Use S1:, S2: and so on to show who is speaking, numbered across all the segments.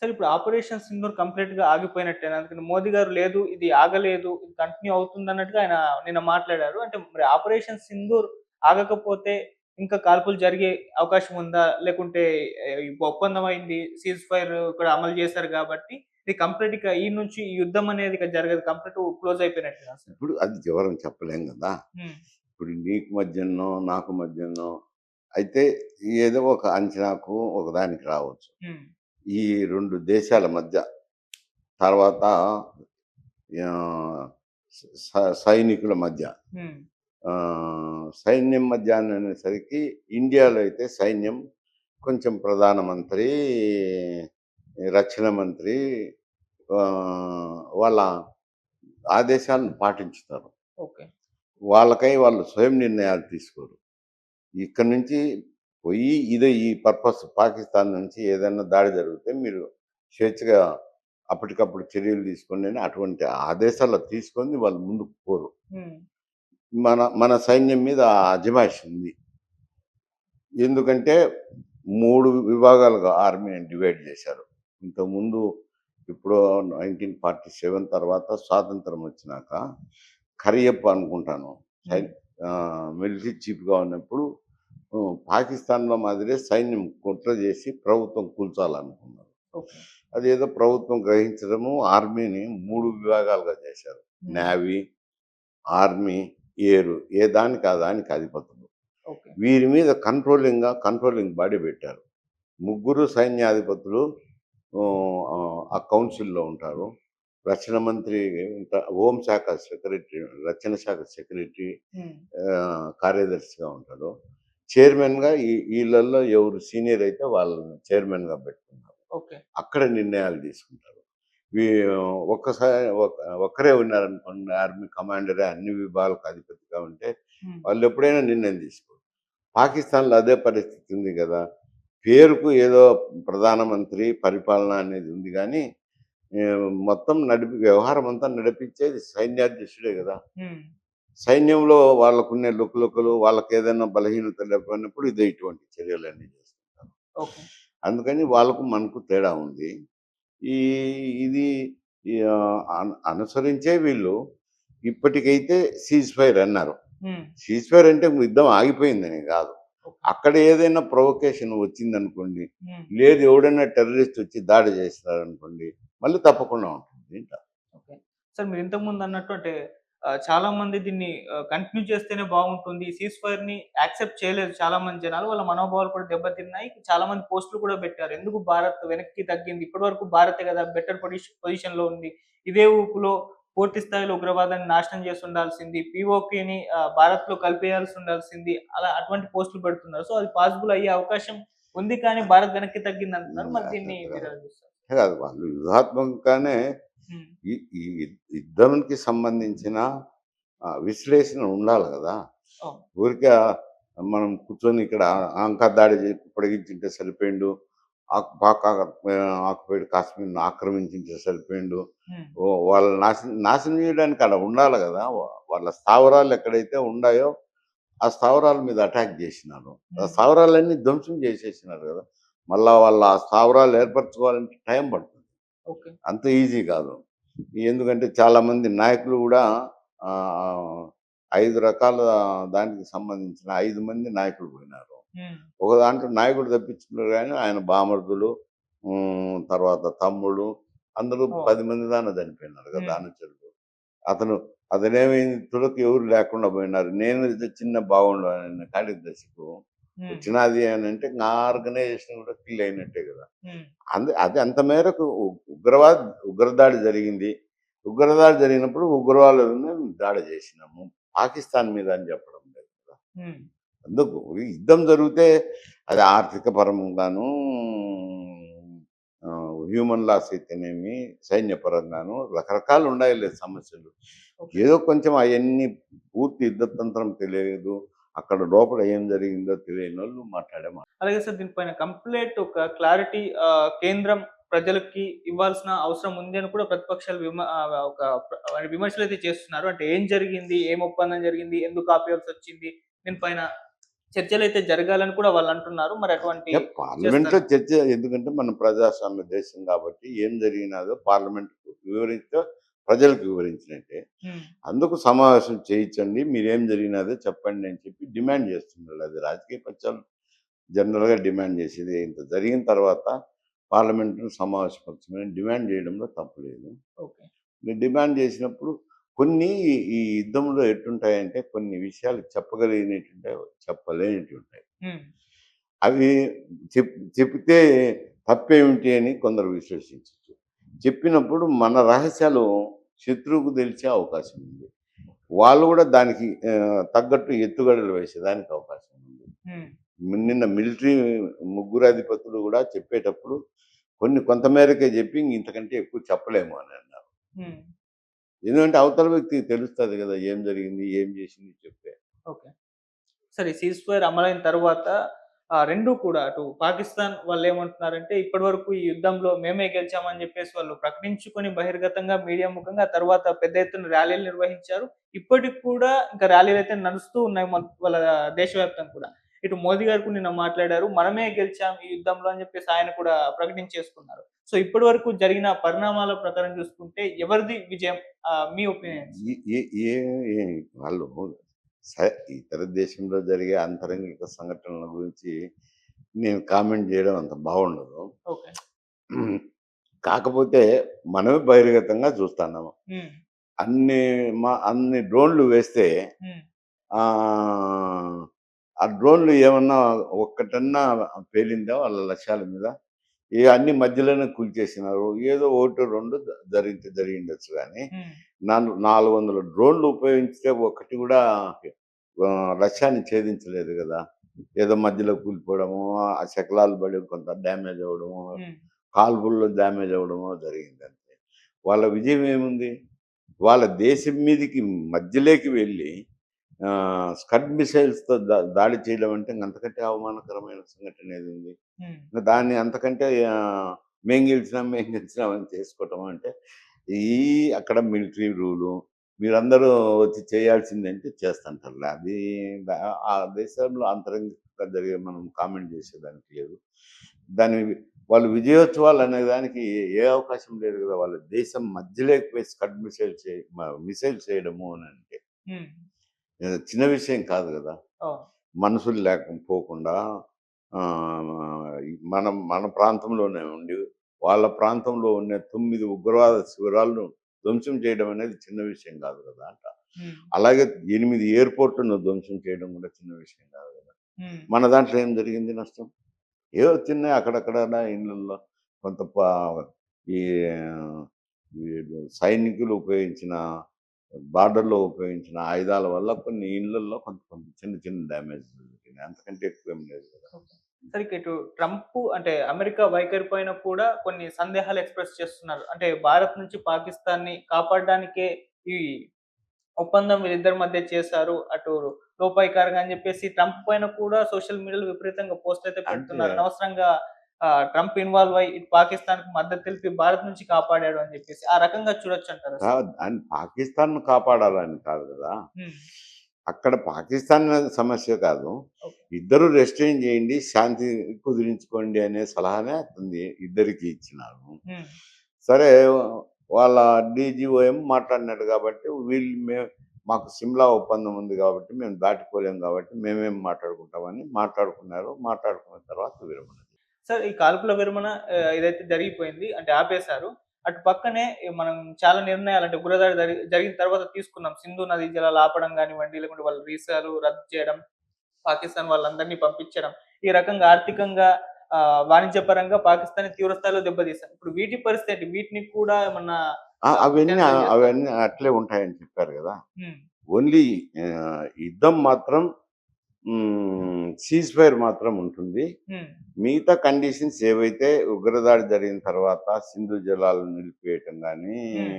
S1: సరే ఇప్పుడు ఆపరేషన్ సింధూర్ కంప్లీట్‌గా ఆగిపోయినట్టేనా? అందుకని మోదీ గారు లేదు ఇది ఆగలేదు, ఇది కంటిన్యూ అవుతుందన్నట్టుగా ఆయన నిన్న మాట్లాడారు. అంటే మరి ఆపరేషన్ సింధూర్ ఆగకపోతే ఇంకా కాల్పులు జరిగే అవకాశం ఉందా? లేకుంటే ఈ ఒప్పందం అయింది. సీజ్ ఫైర్ కూడా అమలు చేశారు కాబట్టి ఇది కంప్లీట్‌గా ఈ నుంచి ఈ యుద్ధం అనేది ఇక జరగదు. కంప్లీట్ క్లోజ్ అయిపోయినట్టేనా సార్?
S2: ఇప్పుడు అది వివరం చెప్పలేం కదా.
S1: హ్మ్.
S2: ఇప్పుడు నీకు మధ్యనో నాకు మధ్యనో అయితే ఏదో ఒక అంచనాకు ఒకదానికి రావచ్చు.
S1: హ్మ్.
S2: ఈ 2 దేశాల మధ్య తర్వాత ఆహ్, సైనికుల మధ్య
S1: హ్మ్.
S2: సైన్యం మధ్య అనేసరికి ఇండియాలో అయితే సైన్యం కొంచెం ప్రధానమంత్రి, రక్షణ మంత్రి వాళ్ళ ఆదేశాలను పాటించుతారు.
S1: ఓకే.
S2: వాళ్ళకై వాళ్ళు స్వయం నిర్ణయాలు తీసుకోరు. ఇక్కడి నుంచి పోయి ఇదే ఈ పర్పస్ పాకిస్తాన్ నుంచి ఏదైనా దాడి జరిగితే మీరు స్వేచ్ఛగా అప్పటికప్పుడు చర్యలు తీసుకోండి అని అటువంటి ఆదేశాలు తీసుకొని వాళ్ళు ముందుకు పోరు.
S1: హ్మ్.
S2: మన మన సైన్యం మీద ఆ అజమాయిషి ఉంది. ఎందుకంటే 3 విభాగాలుగా ఆర్మీని డివైడ్ చేశారు. ఇంతకుముందు ఎప్పుడో 1947 తర్వాత స్వాతంత్రం వచ్చినాక కరియప్ప అనుకుంటాను. సై
S1: హ్మ్.
S2: మిలిటరీ చీఫ్‌గా ఉన్నప్పుడు పాకిస్తాన్‌లో మాదిరే సైన్యం కుట్ర చేసి ప్రభుత్వం కూల్చాలనుకున్నారు.
S1: ఓకే.
S2: అదేదో ప్రభుత్వం గ్రహించడము ఆర్మీని 3 విభాగాలుగా చేశారు.
S1: హ్మ్.
S2: నేవీ, ఆర్మీ, ఎయిర్ ఏ దానికి ఆ దానికి అధిపతులు.
S1: ఓకే.
S2: వీరి మీద కంట్రోలింగ్ బాడీ పెట్టారు. ముగ్గురు సైన్యాధిపతులు ఆ కౌన్సిల్‌లో ఉంటారు. రక్షణ మంత్రి ఇంకా హోంశాఖ సెక్రటరీ, రక్షణ శాఖ సెక్రటరీ
S1: హ్మ్.
S2: కార్యదర్శిగా ఉంటారు. చైర్మన్‌గా ఈళ్ళల్లో ఎవరు సీనియర్ అయితే వాళ్ళని చైర్మన్‌గా పెట్టుకున్నారు.
S1: ఓకే.
S2: అక్కడ నిర్ణయాలు తీసుకుంటారు. వీ ఒక్కరే ఉన్నారనుకోండి ఆర్మీ కమాండరే అన్ని విభాగాలకు అధిపతిగా ఉంటే
S1: హ్మ్.
S2: వాళ్ళు ఎప్పుడైనా నిర్ణయం తీసుకోరు. పాకిస్తాన్‌లో అదే పరిస్థితి ఉంది గదా. పేరుకు ఏదో ప్రధానమంత్రి పరిపాలన అనేది ఉంది గానీ, మొత్తం వ్యవహారం అంతా నడిపించేది సైన్యాధ్యక్షుడే గదా.
S1: హ్మ్.
S2: సైన్యంలో వాళ్ళకున్నే లుకలుకలు, వాళ్ళకేదైనా బలహీనతలు ఎప్పుడన్నప్పుడు ఇదే ఇటువంటి చర్యలన్నీ చేస్తుంటారు.
S1: ఓకే.
S2: అందుకని వాళ్ళకు మనకు తేడా ఉంది. ఈ ఇది అనుసరించే వీళ్ళు ఇప్పటికైతే సీజ్ ఫైర్ అన్నారు.
S1: హ్మ్.
S2: సీజ్ ఫైర్ అంటే యుద్ధం ఆగిపోయిందని గాదు.
S1: ఓకే.
S2: అక్కడ ఏదైనా ప్రొవొకేషన్ వచ్చిందనుకోండి,
S1: హ్మ్.
S2: లేదు ఎవడైనా టెర్రరిస్ట్ వచ్చి దాడి చేసినారనుకోండి, మళ్ళీ తప్పకుండా ఉంటుంది ఇంట.
S1: ఓకే. సార్ మీరు ఇంతకుముందు అన్నట్టు అంటే చాలా మంది దీన్ని కంటిన్యూ చేస్తేనే బాగుంటుంది. సీజ్ ఫైర్‌ని యాక్సెప్ట్ చేయలేదు చాలా మంది జనాలు. వాళ్ళ మనోభావాలు కూడా దెబ్బతిన్నాయి. చాలా మంది పోస్ట్‌లు కూడా పెట్టారు. ఎందుకు భారత్ వెనక్కి తగ్గింది? ఇప్పటివరకు భారతే కదా బెటర్ పొజిషన్‌లో ఉంది. ఇదే ఊపులో పూర్తి స్థాయిలో ఉగ్రవాదాన్ని నాశనం చేసి ఉండాల్సింది. పీఓకేని భారత్‌లో కలిపేయాల్సి ఉండాల్సింది. అలా అటువంటి పోస్ట్‌లు పెడుతున్నారు. సో, అది పాసిబుల్ అయ్యే అవకాశం ఉంది. కానీ భారత్ వెనక్కి తగ్గిందంటున్నారు. మరి దీన్ని
S2: అట్లా కాదు.
S1: మీరెలా చూస్తారు?
S2: కాదు వాళ్ళు వ్యూహాత్మకంగానే
S1: హ్మ్.
S2: ఈ ఈ యుద్ధంకి సంబంధించిన విశ్లేషణ ఉండాలి గదా.
S1: అవును.
S2: ఊరికే మనం కూర్చొని ఇక్కడ దాడి పొడిగించుంటే సరిపోయిండు. ఆక్యుపైడ్ కాశ్మీర్‌ని ఆక్రమించుంటే సరిపోయిండు.
S1: హ్మ్.
S2: వాళ్ళని నాశనం చేయడానికి ఆడ ఉండాలి గదా. వాళ్ళ స్థావరాలు ఎక్కడైతే ఉండాయో, ఆ స్థావరాల మీద అటాక్ జేసినారు. ఆ
S1: హ్మ్.
S2: స్థావరాలన్నీ ధ్వంసం చేసేసినారు గదా. మళ్ళా వాళ్ళ ఆ స్థావరాలు ఏర్పరచుకోవాలంటే టైం పడుతుంది.
S1: ఓకే.
S2: అంత ఈజీ కాదు. ఎందుకంటే చాలామంది నాయకులు గూడా ఆహ్, 5 రకాల దానికి సంబంధించిన 5 మంది నాయకులు పోయినారు.
S1: హ్మ్.
S2: ఒక దాంట్లో నాయకుడు తప్పించుకున్నారు గానీ, ఆయన బామర్దులు, తర్వాత తమ్ముడు అందరూ
S1: ఓహ్!
S2: 10 మంది దాకా చనిపోయినారు కదా
S1: హ్మ్.
S2: అనుచరులు. అతను అతనేమైంది తుదకు ఎవరు లేకుండా పోయినారు. నేను ఇది చిన్న బాగుండు అనే కార్యదర్శికు
S1: హ్మ్.
S2: వచ్చినాది అనంటే నా ఆర్గనైజేషన్ కూడా కిల్ అయినట్టే కదా.
S1: హ్మ్.
S2: అది అంత మేరకు ఉగ్రదాడి జరిగింది. ఉగ్రదాడి జరిగినప్పుడు ఉగ్రవాదులను దాడి చేసినాము. పాకిస్తాన్ మీద అని చెప్పడం లేదు కదా.
S1: హ్మ్.
S2: అందుకు ఈ యుద్ధం జరిగితే అది ఆర్థిక పరంగాను, హ్యూమన్ లాస్ అయితేనేమి, సైన్య పరంగాను రకరకాలు ఉండాయిలే సమస్యలు.
S1: ఓకే.
S2: ఏదో కొంచెం అయన్నీ పూర్తి యుద్ధతంత్రం తెలియదు. అక్కడ లోపల ఏం జరిగిందో తెలియనోళ్ళు మాట్లాడే మాట.
S1: అలాగే సార్ దీనిపైన కంప్లీట్ ఒక క్లారిటీ కేంద్రం ప్రజలకి ఇవ్వాల్సిన అవసరం ఉంది అని కూడా ప్రతిపక్షాలు విమర్శలైతే చేస్తున్నారు. అంటే ఏం జరిగింది? ఏం ఒప్పందం జరిగింది? ఎందుకు ఆపేయాల్సొచ్చింది? దీనిపైన చర్చలైతే జరగాలని కూడా వాళ్ళు అంటున్నారు. మరి అటువంటి
S2: పార్లమెంట్‌లో
S1: చేస్తారా?
S2: చర్చ ఎందుకంటే మనం ప్రజాస్వామ్య దేశం కాబట్టి ఏం జరిగినాదో పార్లమెంట్ వివరిస్తే ప్రజలకు వివరించినట్టే.
S1: హ్మ్.
S2: అందుకు సమావేశం చేయించండి. మీరేం జరిగినాదో చెప్పండి అని చెప్పి డిమాండ్ చేస్తున్నారు. అది రాజకీయ పక్షాలు జనరల్‌గా డిమాండ్ చేసేది. ఇంత జరిగిన తర్వాత పార్లమెంట్‌ను సమావేశపరచమని డిమాండ్ చేయడంలో తప్పు లేదు.
S1: ఓకే.
S2: మీరు డిమాండ్ చేసినప్పుడు కొన్ని ఈ యుద్ధంలో ఎట్టుంటాయంటే కొన్ని విషయాలు చెప్పగలిగినటుంటాయి, చెప్పలేనిటుంటాయి.
S1: హ్మ్.
S2: అవి చెప్తే తప్పేమిటి అని కొందరు విశ్లేషించొచ్చు. చెప్పినప్పుడు మన రహస్యాలు శత్రువుకు తెలిసే అవకాశం ఉంది. వాళ్ళు గూడా దానికి తగ్గట్టు ఎత్తుగడలు వేసేదానికి అవకాశం ఉంది.
S1: హ్మ్.
S2: నిన్న మిలిటరీ ముగ్గురు అధిపతులు గూడా చెప్పేటప్పుడు కొంత మేరకే జెప్పి ఇంతకంటే ఎక్కువ చెప్పలేము అని అన్నారు.
S1: హ్మ్.
S2: ఎందుకంటే అవతల వ్యక్తికి తెలుస్తది గదా! ఏం జరిగింది? ఏం జేసింది చెప్తే.
S1: ఓకే. సరే. సీజ్ ఫైర్ అమలైన తరువాత 2 కూడా అటు పాకిస్తాన్ వాళ్ళేమంటున్నారంటే, ఇప్పటివరకు ఈ యుద్ధంలో మేమే గెలిచామని జెప్పేసి వాళ్ళు ప్రకటించుకొని బహిర్గతంగా మీడియా ముఖంగా తర్వాత పెద్ద ఎత్తున ర్యాలీలు నిర్వహించారు. ఇప్పటికి కూడా ఇంకా ర్యాలీలైతే నడుస్తూ ఉన్నాయి వాళ్ళ దేశవ్యాప్తంగా కూడా. ఇటు మోదీ గారు కూడా నిన్న మాట్లాడారు. మనమే గెలిచాం ఈ యుద్ధంలో అని జెప్పేసి ఆయన కూడా ప్రకటించేసుకున్నారు. సో, ఇప్పటివరకు జరిగిన పరిణామాల ప్రకారం చూసుకుంటే ఎవరిది విజయం? మీ ఒపీనియన్స్?
S2: ఈ ఏ ఏ ఏ వాళ్ళు ఇతర దేశంలో జరిగే అంతరంగిక సంఘటనల గురించి నేను కామెంట్ జేయడం అంత బావుండదు.
S1: ఓకే.
S2: కాకపోతే మనమే బహిర్గతంగా చూస్తన్నాము.
S1: హ్మ్.
S2: అన్ని అన్ని డ్రోన్‌లు వేస్తే
S1: హ్మ్.
S2: ఆహ్, ఆ డ్రోన్‌లు ఏమన్నా ఒక్కటన్నా పేలిందా వాళ్ళ లక్ష్యాల మీద? అన్ని మధ్యలోనే కూల్చేసినారు. ఏదో ఒకటో రెండో జరిగిండొచ్చు గానీ,
S1: హ్మ్.
S2: 400 డ్రోన్‌లు ఉపయోగించితే ఒక్కటి గూడా లక్ష్యాన్ని ఛేదించలేదు గదా! ఏదో మధ్యలో కూలిపోవడము, ఆ శకలాలు పడి కొంత డ్యామేజ్ అవ్వడము,
S1: హ్మ్.
S2: కాల్పుల్లో డ్యామేజ్ అవ్వడమో జరిగిందంతే. వాళ్ళ విజయం ఏముంది? వాళ్ళ దేశం మీదికి మధ్యలోకి వెళ్లి స్కడ్ మిసైల్స్‌తో దాడి చేయడం అంటే ఇంక అంతకంటే అవమానకరమైన సంఘటన ఏదుంది?
S1: హ్మ్.
S2: దాన్ని అంతకంటే మేం గెలిచినాం అని చేసుకోవటం అంటే, ఈ అక్కడ మిలిటరీ రూలు. మీరందరూ వచ్చి చేయాల్సిందంటే చేస్తుంటారులే. అది ద ఆ దేశంలో అంతరంగికంగా జరిగే మనం కామెంట్ చేసేదానికి లేదు. దాని వాళ్ళు విజయోత్సవాలు అనే దానికి ఏ అవకాశం లేదు గదా! వాళ్ళ దేశం మధ్యలోకి పోయి స్కడ్ మిసైల్ చేయడము అనంటే
S1: హ్మ్.
S2: చిన్న విషయం కాదు గదా!
S1: అవును.
S2: మనుషులు లేకపోకుండా మన ప్రాంతంలోనే ఉండి, వాళ్ళ ప్రాంతంలో ఉన్న 9 ఉగ్రవాద శిబిరాలను ధ్వంసం చేయడం అనేది చిన్న విషయం గాదు గదా!
S1: హ్మ్.
S2: అలాగే 8 ఎయిర్‌పోర్ట్‌లను ధ్వంసం చేయడం గూడా చిన్న విషయం గాదు గదా!
S1: హ్మ్.
S2: మన దాంట్లో ఏం జరిగింది నష్టం? ఏవో చిన్నయి అక్కడక్కడ ఇళ్ళల్లో కొంత ఈ ఈ సైనికులు ఉపయోగించిన బార్డర్‌లో ఉపయోగించిన ఆయుధాల వల్ల కొన్ని ఇళ్ళల్లో కొంత కొంత చిన్న చిన్న డ్యామేజ్‌లు జరిగినాయి. అంతకంటే ఎక్కువేం లేదు గదా!
S1: ఓకే. సరే ఇటు ట్రంప్ అంటే అమెరికా వైఖరి పైన కూడా కొన్ని సందేహాలు ఎక్స్‌ప్రెస్ చేస్తున్నారు. అంటే భారత్ నుంచి పాకిస్తాన్‌ని కాపాడడానికే ఈ ఒప్పందం వీళ్ళిద్దరి మధ్య చేశారు. అటు లోపాయికారిగా అని చెప్పేసి ట్రంప్ పైన కూడా సోషల్ మీడియాలో విపరీతంగా పోస్ట్‌లయితే
S2: అంటే
S1: పెడుతున్నారు. అనవసరంగా ట్రంప్ ఇన్వాల్వ్ అయ్యి ఇటు పాకిస్తాన్‌కి మద్దతు తెలిపి భారత్ నుంచి కాపాడాడు అని చెప్పేసి. ఆ రకంగా చూడొచ్చంటారా అసలు?
S2: పాకిస్తాన్‌ను కాపాడాలని కాదు గదా!
S1: హ్మ్.
S2: అక్కడ పాకిస్తాన్ సమస్య కాదు.
S1: ఓకే.
S2: ఇద్దరు రెస్ట్‌లైన్ చేయండి, శాంతి కుదిరించుకోండి అనే సలహానే అతనిది ఇద్దరికీ ఇచ్చినారు.
S1: హ్మ్.
S2: సరే వాళ్ళ డీజీఓఎం మాట్లాడినాడు కాబట్టి మాకు సిమ్లా ఒప్పందం ఉంది కాబట్టి మేము దాటిపోలేం కాబట్టి మేమేం మాట్లాడుకుంటామని మాట్లాడుకున్నారు. మాట్లాడుకున్న తర్వాత విరమణ.
S1: సార్ ఈ కాల్పుల విరమణ ఇదైతే జరిగిపోయింది. అంటే ఆపేశారు. అటు పక్కనే మనం చాలా నిర్ణయాలు అంటే ఉగ్రదాడి జరిగిన తర్వాత తీసుకున్నాం. సింధు నదీ జలాలు ఆపడం గానివ్వండి, లేకుంటే వాళ్ళ వీసాలు రద్దు చేయడం, పాకిస్తాన్ వాళ్ళందరినీ పంపించడం. ఈ రకంగా ఆర్థికంగా వాణిజ్యపరంగా పాకిస్తాన్‌ని తీవ్ర స్థాయిలో దెబ్బతీశారు. ఇప్పుడు వీటి పరిస్థితి ఏంటి? వీటిని కూడా ఏమన్నా క్యాన్సెల్ చేస్తారా?
S2: అవన్నీ అట్లే ఉంటాయని చెప్పారు గదా!
S1: హ్మ్.
S2: ఓన్లీ యుద్ధం మాత్రం సీజ్ ఫైర్ మాత్రం ఉంటుంది.
S1: హ్మ్.
S2: మిగతా కండిషన్స్ ఏవైతే ఉగ్రదాడి జరిగిన తర్వాత సింధు జలాలను నిలిపివేయటం గానీ,
S1: హ్మ్.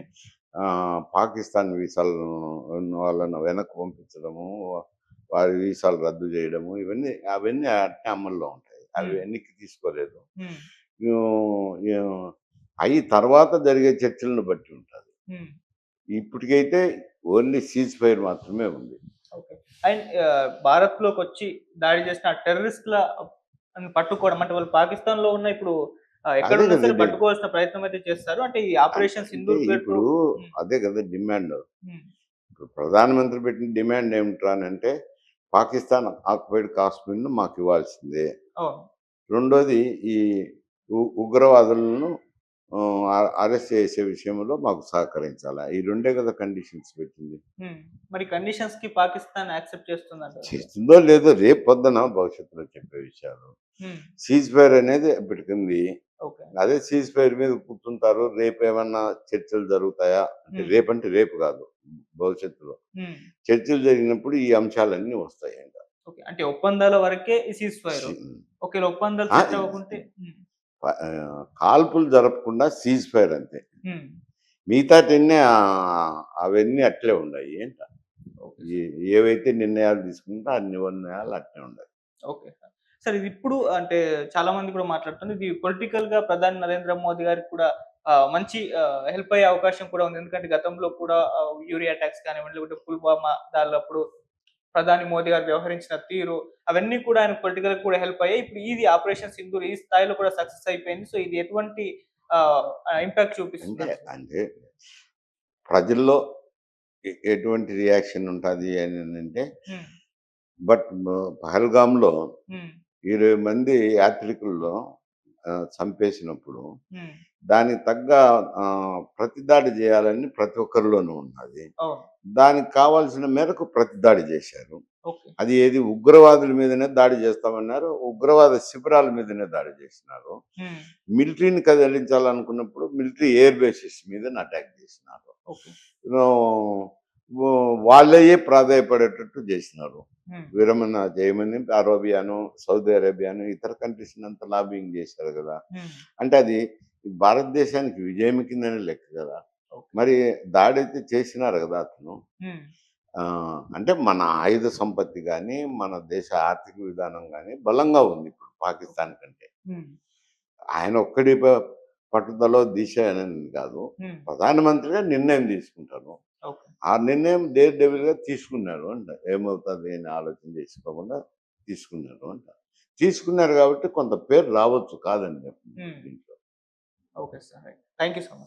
S2: పాకిస్తాన్ వీసాలను వాళ్ళను వెనక్కి పంపించడము, వారి వీసాలు రద్దు జేయడము, అవన్నీ అట్నే అమల్లో ఉంటాయి. అవి
S1: హ్మ్.
S2: వెనక్కి తీసుకోలేదు.
S1: హ్మ్.
S2: యూ అయి తర్వాత జరిగే చర్చలను బట్టి ఉంటది.
S1: హ్మ్.
S2: ఇప్పటికైతే ఓన్లీ సీజ్ ఫైర్ మాత్రమే ఉంది.
S1: ఓకే. అండ్ భారత్‌లోకొచ్చి దాడి చేసిన టెర్రరిస్ట్‌ల పట్టుకోవడం అంటే వాళ్ళు పాకిస్తాన్‌లో ఉన్న ఇప్పుడు
S2: అదే
S1: ఎక్కడున్నా
S2: కదా!
S1: సరే పట్టుకోవాల్సిన ప్రయత్నం అయితే చేస్తారు. అంటే ఈ ఆపరేషన్
S2: అంటే
S1: సింధూర్ పేరుతో
S2: ఇప్పుడు
S1: హ్మ్.
S2: అదే కదా డిమాండ్.
S1: హ్మ్.
S2: ఇప్పుడు ప్రధానమంత్రి పెట్టిన డిమాండ్ ఏమిట్రా అనంటే, పాకిస్తాన్ ఆక్యుపైడ్ కాశ్మీర్‌ను మాకివ్వాల్సిందే.
S1: అవును.
S2: రెండోది ఈ ఉగ్రవాదులను అరెస్ట్ చేసే విషయంలో మాకు సహకరించాలా. ఈ రెండే కదా కండిషన్స్ పెట్టింది.
S1: హ్మ్. మరి కండిషన్స్‌కి పాకిస్తాన్ యాక్సెప్ట్ చేస్తుందంటారా సార్?
S2: చేస్తుందో లేదో రేపు పొద్దున భవిష్యత్తులో చెప్పే విషయాలు.
S1: హ్మ్.
S2: సీజ్ ఫైర్ అనేది ఇప్పటికుంది.
S1: ఓకే.
S2: అదే సీజ్ ఫైర్ మీద కూర్చుంటారు. రేపేమన్నా చర్చలు జరుగుతాయా? అంటే
S1: హ్మ్.
S2: రేపంటే రేపు కాదు. భవిష్యత్తులో.
S1: హ్మ్.
S2: చర్చలు జరిగినప్పుడు ఈ అంశాలన్నీ వస్తాయంట.
S1: ఓకే. అంటే ఒప్పందాల వరకే ఈ సీజ్ ఫైర్.
S2: సి
S1: ఒకవేళ ఒప్పందాలు
S2: ఆ!
S1: సెట్ అవ్వకుంటే హ్మ్.
S2: కాల్పులు జరపకుండా సీజ్ ఫైర్ అంతే.
S1: హ్మ్.
S2: మిగతాటన్నీ అవన్నీ అట్లే ఉన్నాయి ఏంట.
S1: ఓకే
S2: ఏ
S1: సార్.
S2: ఏవైతే నిర్ణయాలు తీసుకుంటే ఆ నిర్ణయాలు అట్లే ఉన్నాయి.
S1: Okay sir. సార్ ఇది ఇప్పుడు అంటే చాలా మంది కూడా మాట్లాడుతున్నారు. ఇది పొలిటికల్‌గా ప్రధాని నరేంద్ర మోదీ గారికి కూడా మంచి హెల్ప్ అయ్యే అవకాశం కూడా ఉంది. ఎందుకంటే గతంలో కూడా యూరి అటాక్స్ కానివ్వండి, లేకపోతే పుల్వామా దాడులప్పుడు ప్రధాని మోదీ గారు వ్యవహరించిన తీరు అవన్నీ కూడా ఆయన పొలిటికల్‌గా కూడా హెల్ప్ అయ్యాయి. ఇప్పుడు ఇది ఆపరేషన్ సింధూర్ ఈ స్థాయిలో కూడా సక్సెస్ అయిపోయింది. సో ఇది ఎటువంటి ఆహ్, ఇంపాక్ట్
S2: అంటే
S1: చూపిస్తుందంటారు?
S2: అంటే ప్రజల్లో ఎటువంటి రియాక్షన్ ఉంటది అనంటే
S1: హ్మ్.
S2: బట్ పహల్గామ్‌లో
S1: హ్మ్.
S2: 20 మంది యాత్రికుల్లో చంపేసినప్పుడు
S1: హ్మ్.
S2: దానికి తగ్గ ప్రతిదాడి జేయాలని ప్రతి ఒక్కరిలోనూ ఉన్నది.
S1: అవును.
S2: దానికి కావాల్సిన మేరకు ప్రతిదాడి జేశారు.
S1: ఓకే.
S2: అది ఏది ఉగ్రవాదుల మీదనే దాడి జేస్తామన్నారు. ఉగ్రవాద శిబిరాల మీదనే దాడి జేసినారు.
S1: హ్మ్.
S2: మిలిటరీని కదిలించాలనుకున్నప్పుడు మిలిటరీ ఎయిర్ బేసెస్ మీదన అటాక్ జేసినారు.
S1: ఓకే.
S2: ఆహ్, వాళ్ళయే ప్రాధేయపడేటట్టు జేసినారు.
S1: హ్మ్.
S2: విరమణ చేయమని అరేబియాను, సౌదీ అరేబియాను ఇతర కంట్రీస్‌నంతా లాబింగ్ జేశారు గదా!
S1: హ్మ్.
S2: అంటే అది భారతదేశానికి విజయం కిందనే లెక్క గదా!
S1: ఓకే.
S2: మరి దాడైతే చేసినారు గదా అతను.
S1: హ్మ్.
S2: అంటే మన ఆయుధ సంపత్తి గాని, మన దేశ ఆర్థిక విధానం గాని బలంగా ఉంది ఇప్పుడు
S1: ఓకే.
S2: పాకిస్తాన్ కంటే.
S1: హ్మ్.
S2: ఆయన ఒక్కడి పట్టుదలో, దిశ అనేది గాదు.
S1: హ్మ్.
S2: ప్రధానమంత్రిగా నిర్ణయం తీసుకుంటారు.
S1: ఓకే.
S2: ఆ నిర్ణయం డేర్ డెవిల్‌గా తీసుకున్నారు అంట. ఏమవుతది అని ఆలోచన చేసుకోకుండా తీసుకున్నారు అంట. తీసుకున్నారు గాబట్టి కొంత పేరు రావచ్చు కాదని చెప్పను
S1: హ్మ్.
S2: దీంట్లో.
S1: Okay sir. Right. Thank you so much.